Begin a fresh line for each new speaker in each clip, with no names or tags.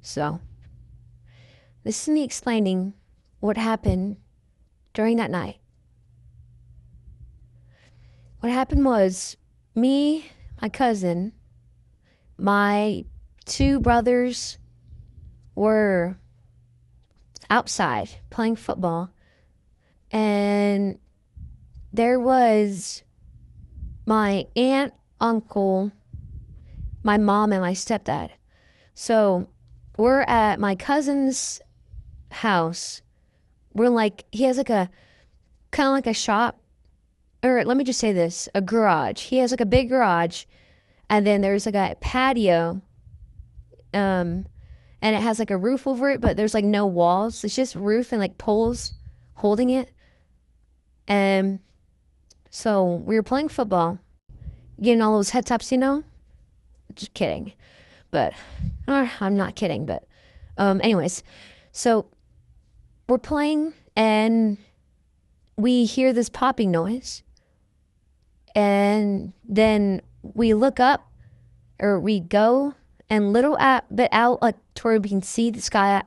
So, this is me explaining what happened during that night. What happened was me, my cousin, my two brothers were outside playing football, and there was my aunt, uncle, my mom, and my stepdad. So we're at my cousin's house. We're like, he has like a kind of like a shop, or let me just say this, a garage. He has like a big garage, and then there's like a patio, and it has like a roof over it, but there's like no walls. It's just roof and like poles holding it. And so we were playing football, getting all those head taps, Just kidding. But I'm not kidding, but anyways, so we're playing and we hear this popping noise, and then we look up, or we go and little bit out like to where we can see the sky.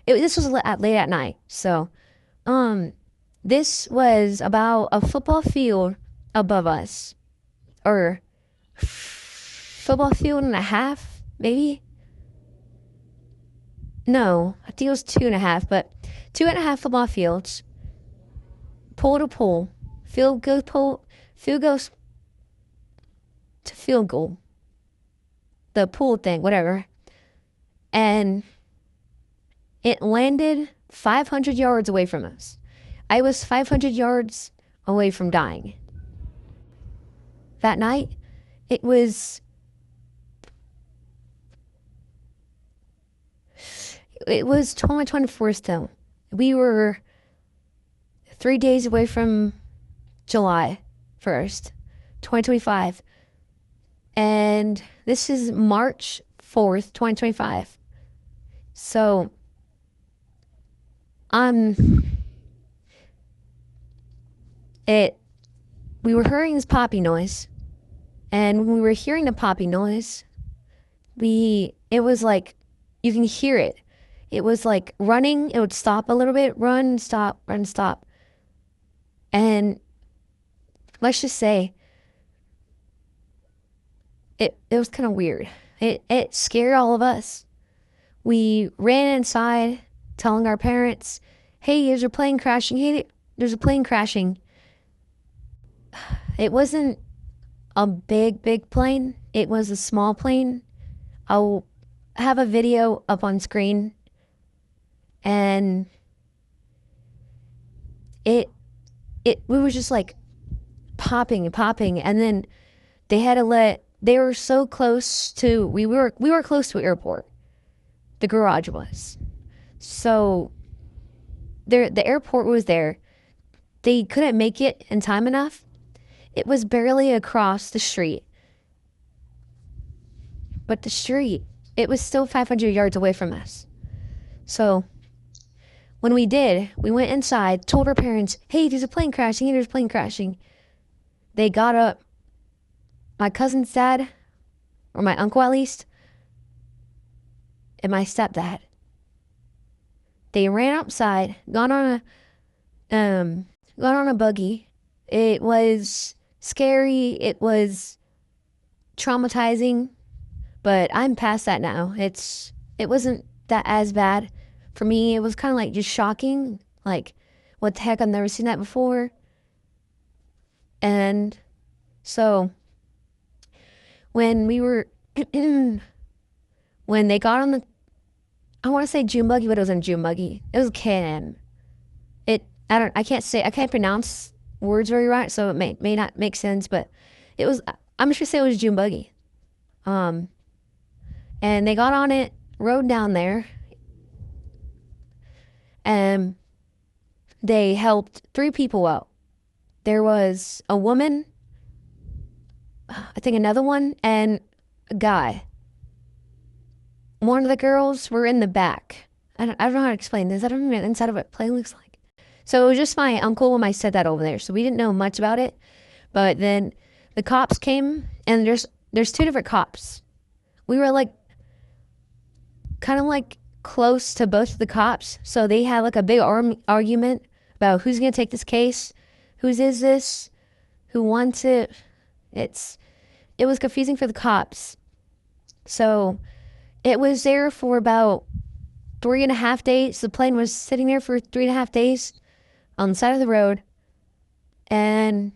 This was late at night, so this was about a football field above us, or football field and a half, maybe. No, I think it was 2.5, but 2.5 football fields, pole to pole, field goes to field goal, the pool thing, whatever. And it landed 500 yards away from us. I was 500 yards away from dying. That night, it was 24th though. We were 3 days away from July 1st, 2025. And this is March 4th, 2025. So, we were hearing this poppy noise. And when we were hearing the poppy noise, it was like, you can hear it. It was like running, it would stop a little bit, run, stop, run, stop. And let's just say, it was kind of weird. It scared all of us. We ran inside telling our parents, hey, there's a plane crashing. Hey, there's a plane crashing. It wasn't a big plane. It was a small plane. I'll have a video up on screen. And we were just like popping and popping. And then they were so close to, we were close to an airport. The garage was. So the airport was there. They couldn't make it in time enough. It was barely across the street. But the street, it was still 500 yards away from us. So when we went inside, told our parents, hey, there's a plane crashing. Hey, there's a plane crashing. They got up. My cousin's dad, or my uncle at least, and my stepdad. They ran outside, got on a buggy. It was scary. It was traumatizing, but I'm past that now. It wasn't that as bad. For me, it was kind of like just shocking. Like, what the heck? I've never seen that before. And so when when they got on I want to say June buggy, but it wasn't June buggy. It was a Can-Am. I can't pronounce words very right, so it may not make sense, but I'm just gonna say it was June buggy. And they got on it, rode down there, and they helped 3 people out. There was a woman, I think another one, and a guy. One of the girls were in the back. I don't know how to explain this. I don't even know inside of what a plane looks like. So it was just my uncle and my stepdad over there. So we didn't know much about it. But then the cops came, and there's 2 different cops. We were like, kind of like close to both of the cops. So they had like a big argument about who's going to take this case, whose is this, who wants it. It was confusing for the cops. So it was there for about 3.5 days. The plane was sitting there for 3.5 days on the side of the road. And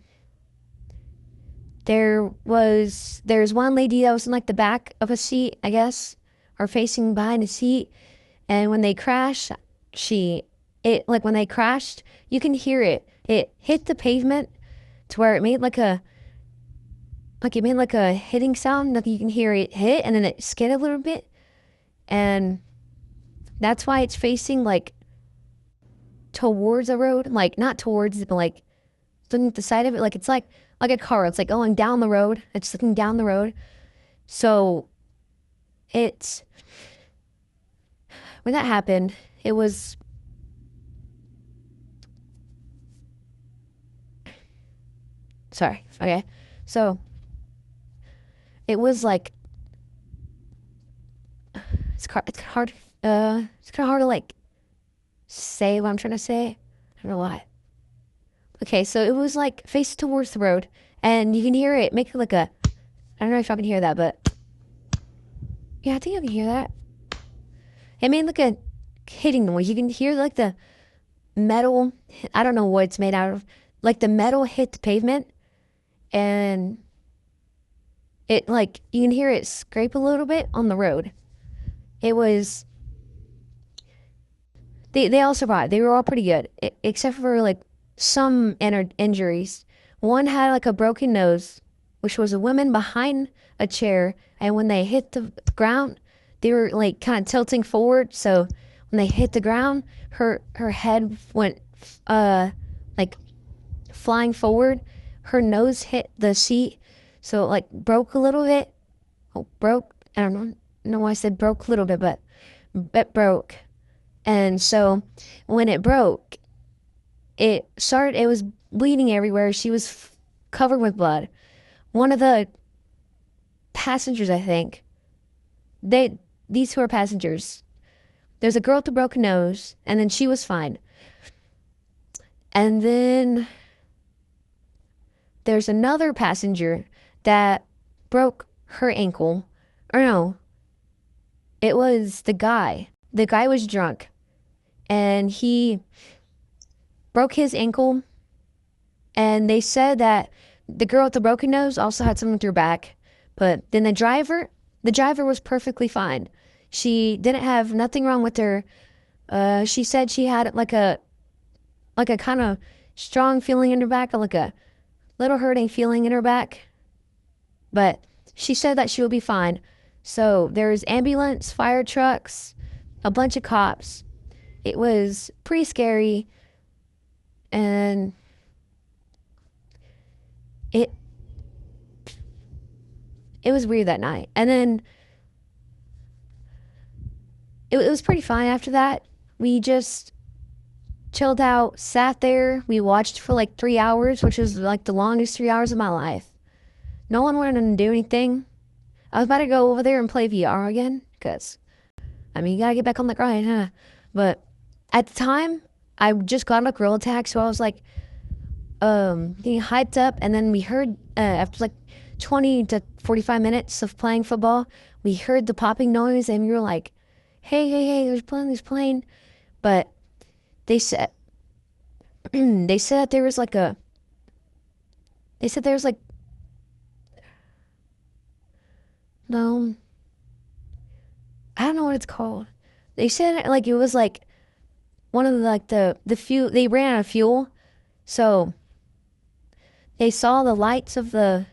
there's one lady that was in like the back of a seat, I guess, or facing behind a seat. And when they crashed, when they crashed, you can hear it. It hit the pavement to where it made like a hitting sound. Like you can hear it hit and then it skid a little bit. And that's why it's facing like towards the road. Like not towards it, but like looking at the side of it. Like it's like a car. It's like going down the road. It's looking down the road. So it's when that happened, it was sorry. Okay. So it was like it's hard it's kind of hard to like say what I'm trying to say. I don't know why. Okay, so it was like face towards the road and you can hear it make like a I don't know if y'all can hear that, but yeah, I think I can hear that. It made like a hitting noise. You can hear like the metal. I don't know what it's made out of. Like the metal hit the pavement, and it like you can hear it scrape a little bit on the road. It was. They all survived. They were all pretty good, except for like some injuries. One had like a broken nose, which was a woman behind a chair, and when they hit the ground, they were like kind of tilting forward. So when they hit the ground, her head went like flying forward. Her nose hit the seat, so it like broke a little bit. Oh, broke. I don't know why I said broke a little bit, but it broke. And so when it broke, it was bleeding everywhere. She was covered with blood. One of the passengers, I think, these two are passengers. There's a girl with a broken nose, and then she was fine. And then there's another passenger that broke her ankle. Or no, it was the guy. The guy was drunk, and he broke his ankle. And they said that the girl with the broken nose also had something with her back. But then the driver was perfectly fine. She didn't have nothing wrong with her. She said she had like a kind of strong feeling in her back, like a little hurting feeling in her back. But she said that she will be fine. So there's ambulance, fire trucks, a bunch of cops. It was pretty scary. And it was weird that night. And then it was pretty fine after that. We just chilled out, sat there. We watched for like 3 hours, which was like the longest 3 hours of my life. No one wanted to do anything. I was about to go over there and play VR again, because, I mean, you gotta get back on the grind, huh? But at the time, I just got on a Gorilla Tag, so I was like, getting hyped up, and then we heard, after like 20 to 45 minutes of playing football, we heard the popping noise, and we were like, hey, there's plane. But they said, they said there was like no, I don't know what it's called. They said like it was like one of the, like the fuel, they ran out of fuel. So they saw the lights of the,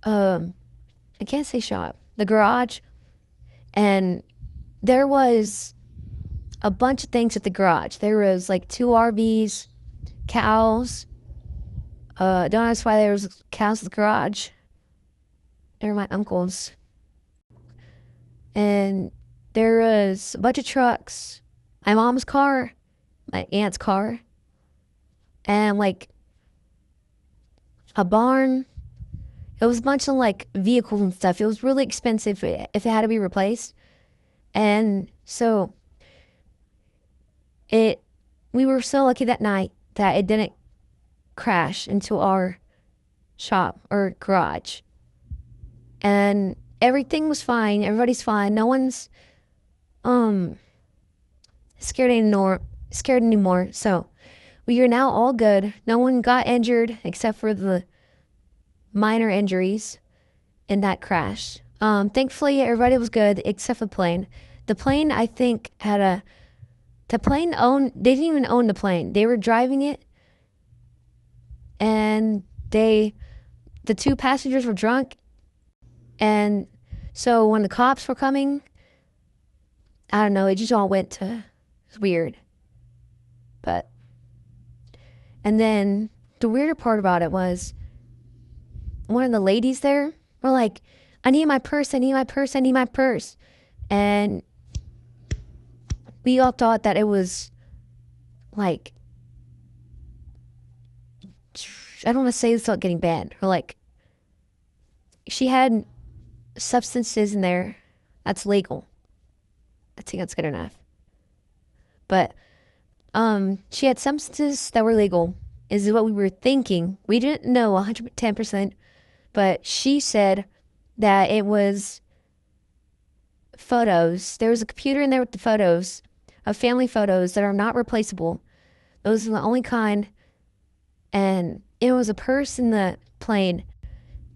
I can't say shop, the garage. And there was a bunch of things at the garage. There was like 2 RVs, cows. Don't ask why there was cows at the garage. They were my uncle's. And there was a bunch of trucks, my mom's car, my aunt's car, and like a barn. It was a bunch of like vehicles and stuff. It was really expensive if it had to be replaced. And so we were so lucky that night that it didn't crash into our shop or garage. And everything was fine. Everybody's fine. No one's um scared anymore. So we are now all good. No one got injured except for the minor injuries in that crash. Thankfully everybody was good except for the plane. The plane, I think, they didn't even own the plane. They were driving it, and the two passengers were drunk. And so when the cops were coming, I don't know, it just all it's weird. But, and then the weirder part about it was one of the ladies there were like, I need my purse, I need my purse, I need my purse. And we all thought that it was like, I don't want to say it's not getting banned, or like, she had substances in there that's legal. I think that's good enough. But she had substances that were legal, is what we were thinking. We didn't know 110%, but she said that it was photos. There was a computer in there with the photos of family photos that are not replaceable. Those are the only kind. And it was a purse in the plane.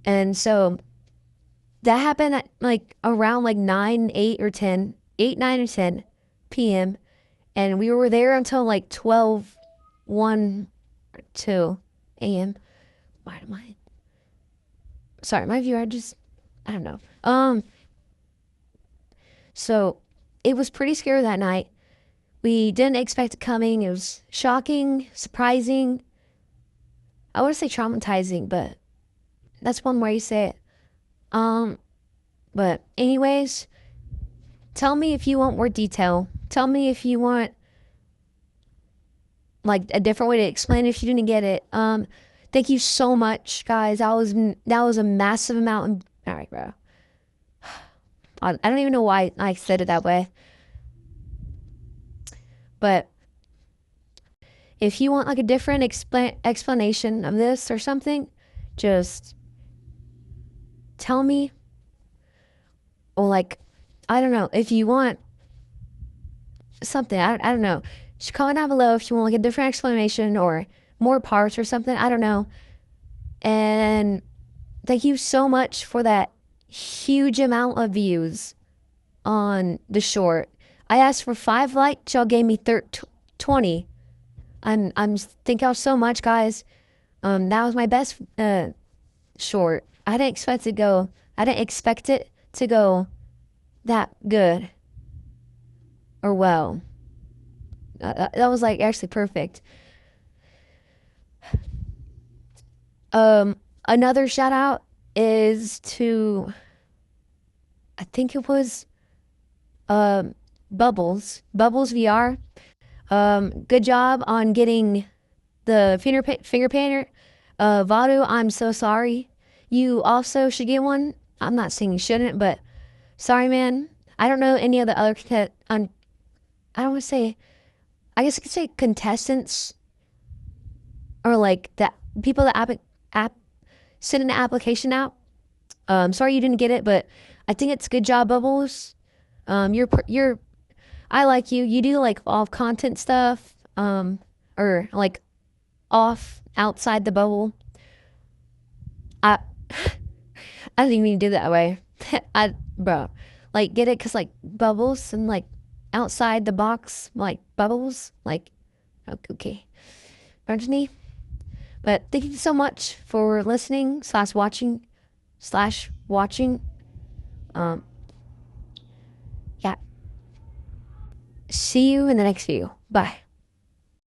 And so that happened at like around like 9, 8 or 10, 8, 9 or 10 p.m. And we were there until like 12, 1 or 2 a.m. Why am I? Sorry, my viewer, I don't know. So it was pretty scary that night. We didn't expect it coming. It was shocking, surprising. I want to say traumatizing, but that's one way to say it. But anyways, tell me if you want more detail. Tell me if you want like a different way to explain it if you didn't get it. Thank you so much, guys. That was a massive amount. All right, bro. I don't even know why I said it that way. But if you want like a different explanation of this or something, just tell me. Or like, I don't know, if you want something, I don't know. Just comment down below if you want like a different explanation or more parts or something. I don't know. And thank you so much for that huge amount of views on the short. I asked for 5 likes, y'all gave me 20. Thank y'all so much, guys. That was my best short. I didn't expect it to go that good or well. That was like actually perfect. Another shout out is to, I think it was Bubbles VR. Good job on getting the finger painter. Vadu, I'm so sorry. You also should get one. I'm not saying you shouldn't, but sorry, man. I don't know any of the other I don't want to say, I guess I could say contestants or like that people that send an application out. Sorry you didn't get it, but I think it's good job, Bubbles. I like you. You do like off content stuff, or like outside the bubble. I I didn't even do that way. Bro, like get it? Cause like bubbles and like outside the box, like bubbles, like okay. Brittany. But thank you so much for listening / watching. Yeah. See you in the next video. Bye.